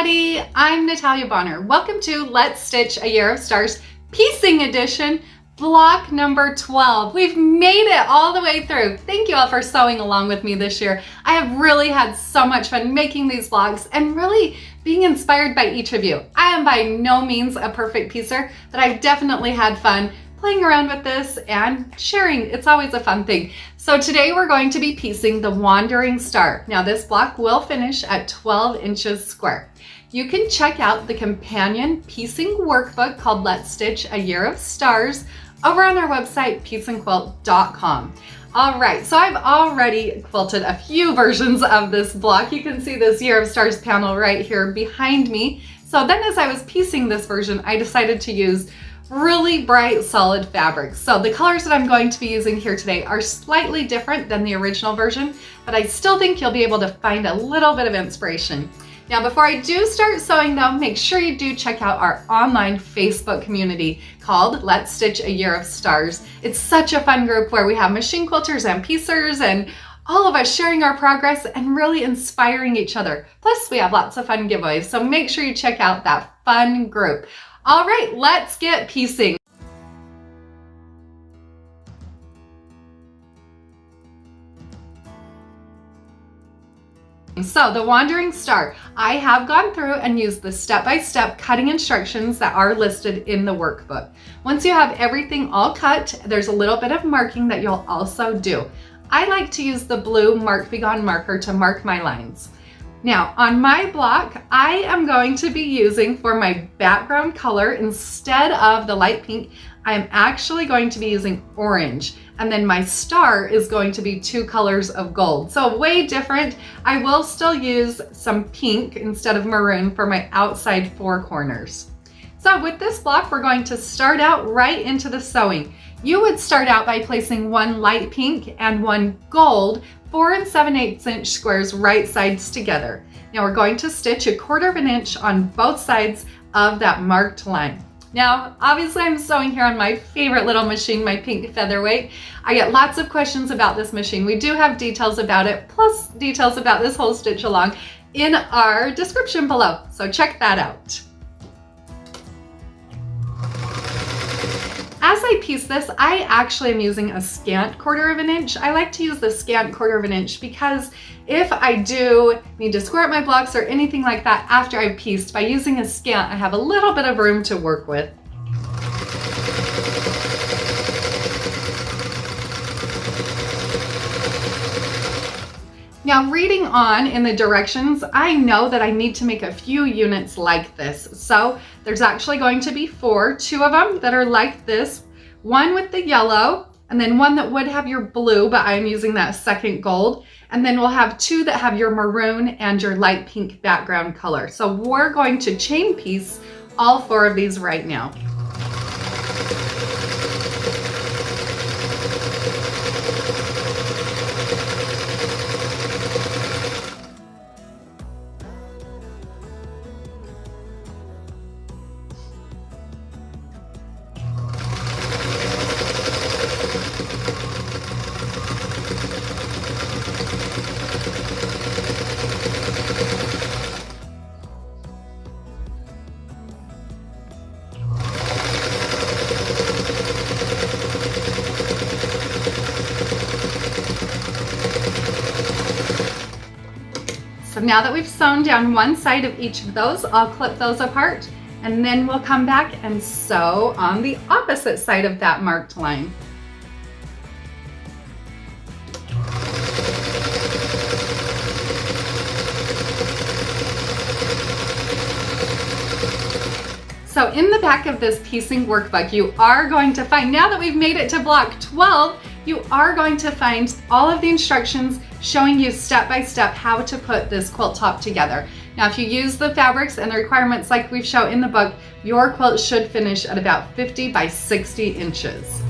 everybody, I'm Natalia Bonner. Welcome to Let's Stitch a Year of Stars Piecing Edition, block number 12. We've made it all the way through. Thank you all for sewing along with me this year. I have really had so much fun making these vlogs and really being inspired by each of you. I am by no means a perfect piecer, but I've definitely had fun playing around with this and sharing. It's always a fun thing. So today we're going to be piecing the Wandering Star. Now this block will finish at 12 inches square. You can check out the companion piecing workbook called Let's Stitch a Year of Stars over on our website, pieceandquilt.com. All right, so I've already quilted a few versions of this block. You can see this Year of Stars panel right here behind me. So then as I was piecing this version, I decided to use really bright solid fabrics. So the colors that I'm going to be using here today are slightly different than the original version, but I still think you'll be able to find a little bit of inspiration. Now before I do start sewing though, make sure you do check out our online Facebook community called Let's Stitch a Year of Stars. It's such a fun group where we have machine quilters and piecers and all of us sharing our progress and really inspiring each other. Plus we have lots of fun giveaways, so make sure you check out that fun group. All right, let's get piecing. So the Wandering Star, I have gone through and used the step-by-step cutting instructions that are listed in the workbook. Once you have everything all cut, there's a little bit of marking that you'll also do. I like to use the blue Mark Be Gone marker to mark my lines. Now on my block, I am going to be using for my background color, instead of the light pink, I am actually going to be using orange. And then my star is going to be 2 colors of gold. So way different. I will still use some pink instead of maroon for my outside 4 corners. So with this block, we're going to start out right into the sewing. You would start out by placing 1 light pink and 1 gold 4 7/8 inch squares right sides together. Now we're going to stitch 1/4 inch on both sides of that marked line. Now, obviously I'm sewing here on my favorite little machine, my pink featherweight. I get lots of questions about this machine. We do have details about it, plus details about this whole stitch along in our description below. So check that out. As I piece this, I actually am using a scant 1/4 inch. I like to use the scant 1/4 inch because if I do need to square up my blocks or anything like that after I've pieced, by using a scant, I have a little bit of room to work with. Now reading on in the directions, I know that I need to make a few units like this. So there's actually going to be 4, 2 of them that are like this, 1 with the yellow, and then 1 that would have your blue, but I'm using that second gold. And then we'll have 2 that have your maroon and your light pink background color. So we're going to chain piece all 4 of these right now. So now that we've sewn down one side of each of those, I'll clip those apart and then we'll come back and sew on the opposite side of that marked line. So in the back of this piecing workbook, you are going to find, now that we've made it to block 12, you are going to find all of the instructions showing you step by step how to put this quilt top together. Now if you use the fabrics and the requirements like we've shown in the book, your quilt should finish at about 50 by 60 inches.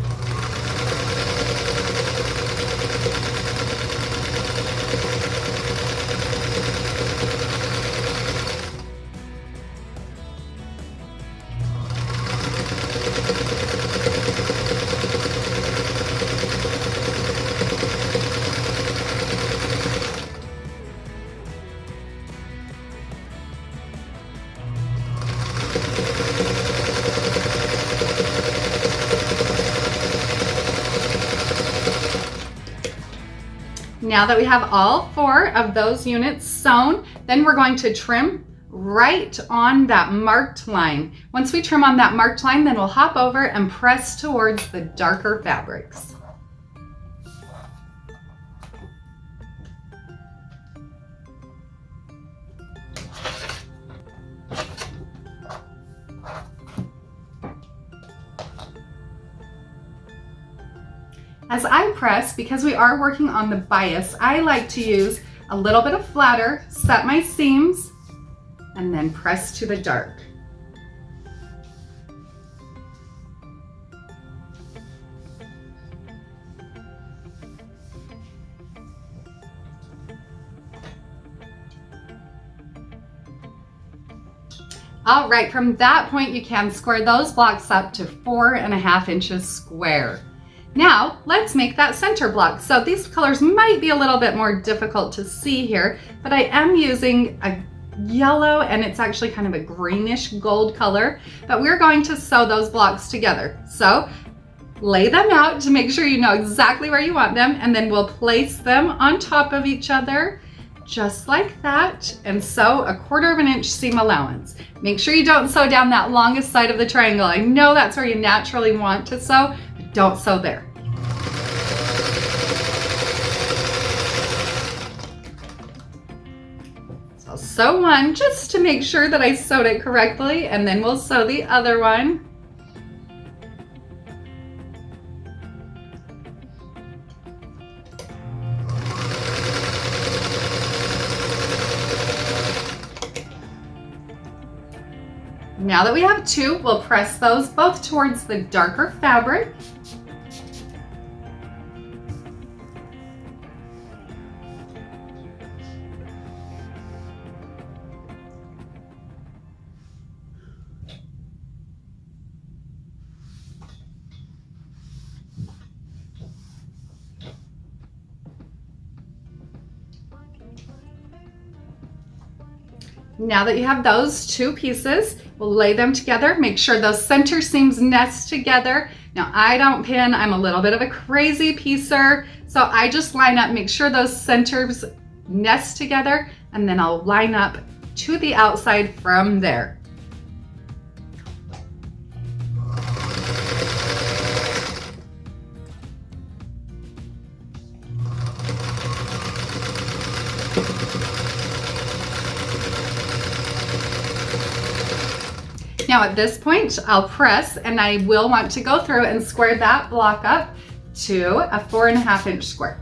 Now that we have all 4 of those units sewn, then we're going to trim right on that marked line. Once we trim on that marked line, then we'll hop over and press towards the darker fabrics. As I press, because we are working on the bias, I like to use a little bit of flatter, set my seams, and then press to the dark. All right, from that point, you can square those blocks up to 4.5 inches square. Now, let's make that center block. So these colors might be a little bit more difficult to see here, but I am using a yellow, and it's actually kind of a greenish gold color, but we're going to sew those blocks together. So lay them out to make sure you know exactly where you want them, and then we'll place them on top of each other, just like that, and sew a 1/4 inch seam allowance. Make sure you don't sew down that longest side of the triangle. I know that's where you naturally want to sew, but don't sew there. So I'll sew one just to make sure that I sewed it correctly, and then we'll sew the other one. Now that we have 2, we'll press those both towards the darker fabric. Now that you have those 2 pieces, we'll lay them together. Make sure those center seams nest together. Now I don't pin, I'm a little bit of a crazy piecer, so I just line up, make sure those centers nest together, and then I'll line up to the outside from there. Now at this point, I'll press, and I will want to go through and square that block up to a 4.5 inch square.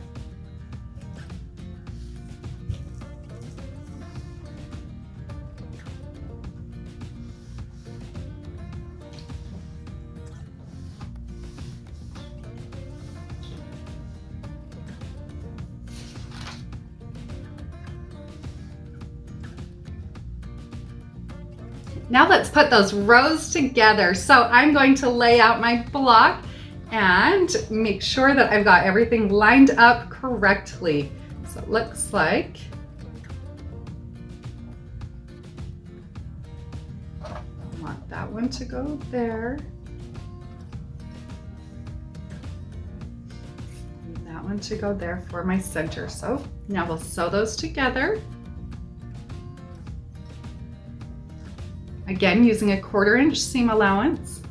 Now let's put those rows together. So I'm going to lay out my block and make sure that I've got everything lined up correctly. So it looks like I want that one to go there. And that one to go there for my center. So now we'll sew those together. Again, using a 1/4 inch seam allowance.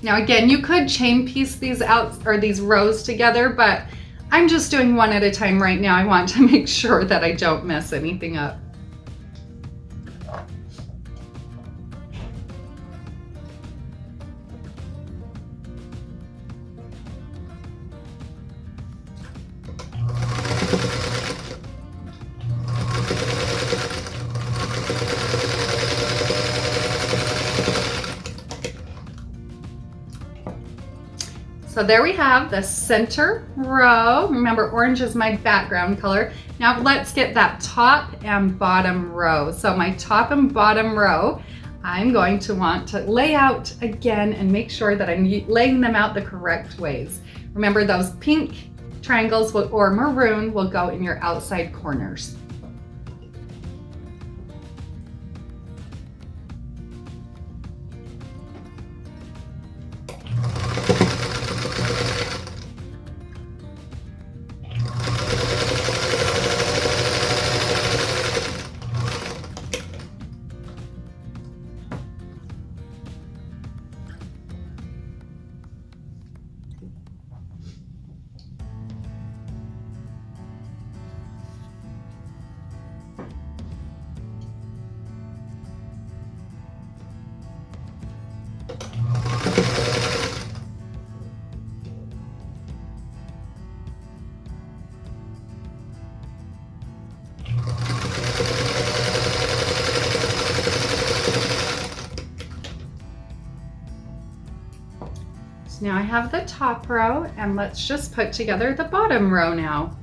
Now again, you could chain piece these out or these rows together, but I'm just doing one at a time right now. I want to make sure that I don't mess anything up. So there we have the center row. Remember, orange is my background color. Now let's get that top and bottom row. So my top and bottom row, I'm going to want to lay out again and make sure that I'm laying them out the correct ways. Remember, those pink triangles or maroon will go in your outside corners. So now I have the top row, and let's just put together the bottom row now.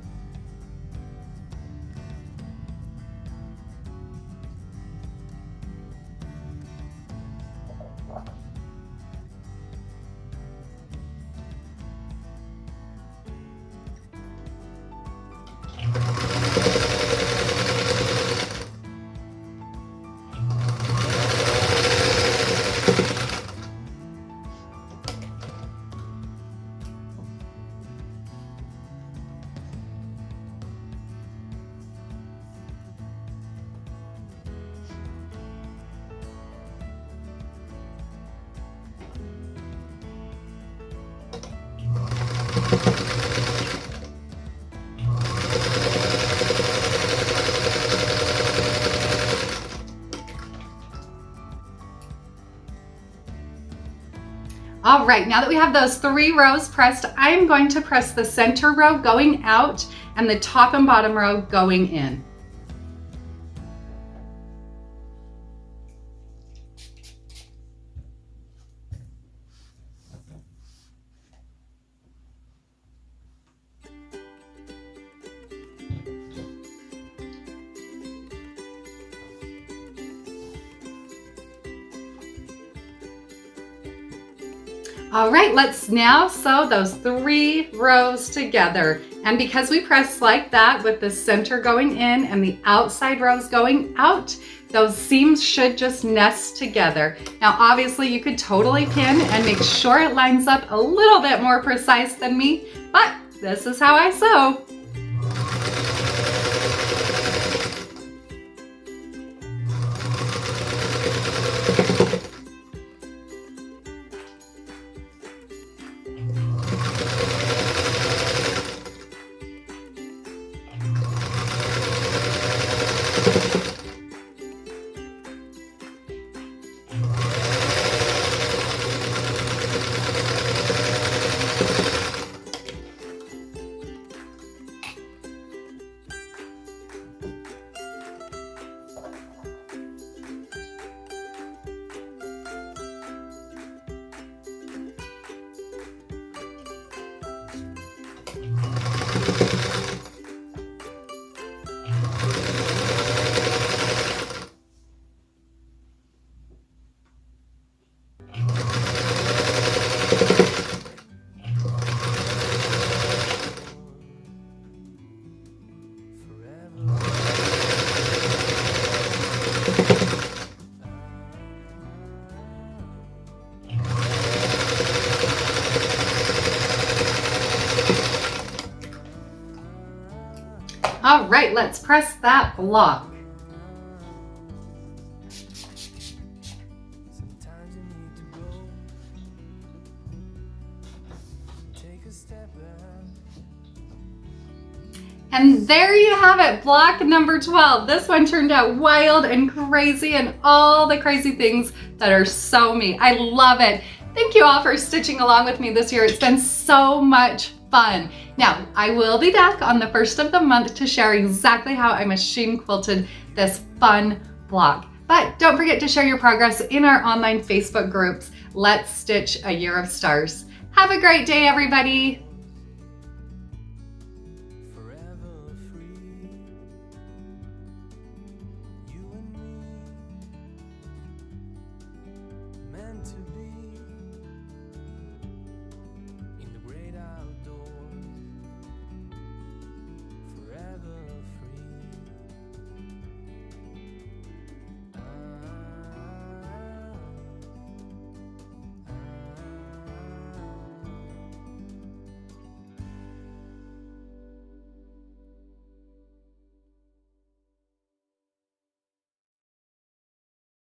All right, now that we have those 3 rows pressed, I'm going to press the center row going out and the top and bottom row going in. All right, let's now sew those 3 rows together. And because we press like that with the center going in and the outside rows going out, those seams should just nest together. Now, obviously you could totally pin and make sure it lines up a little bit more precise than me, but this is how I sew. All right, let's press that block. And there you have it, block number 12. This one turned out wild and crazy and all the crazy things that are so me. I love it. Thank you all for stitching along with me this year. It's been so much fun. Now, I will be back on the 1st of the month to share exactly how I machine quilted this fun block. But don't forget to share your progress in our online Facebook groups. Let's Stitch a Year of Stars. Have a great day, everybody.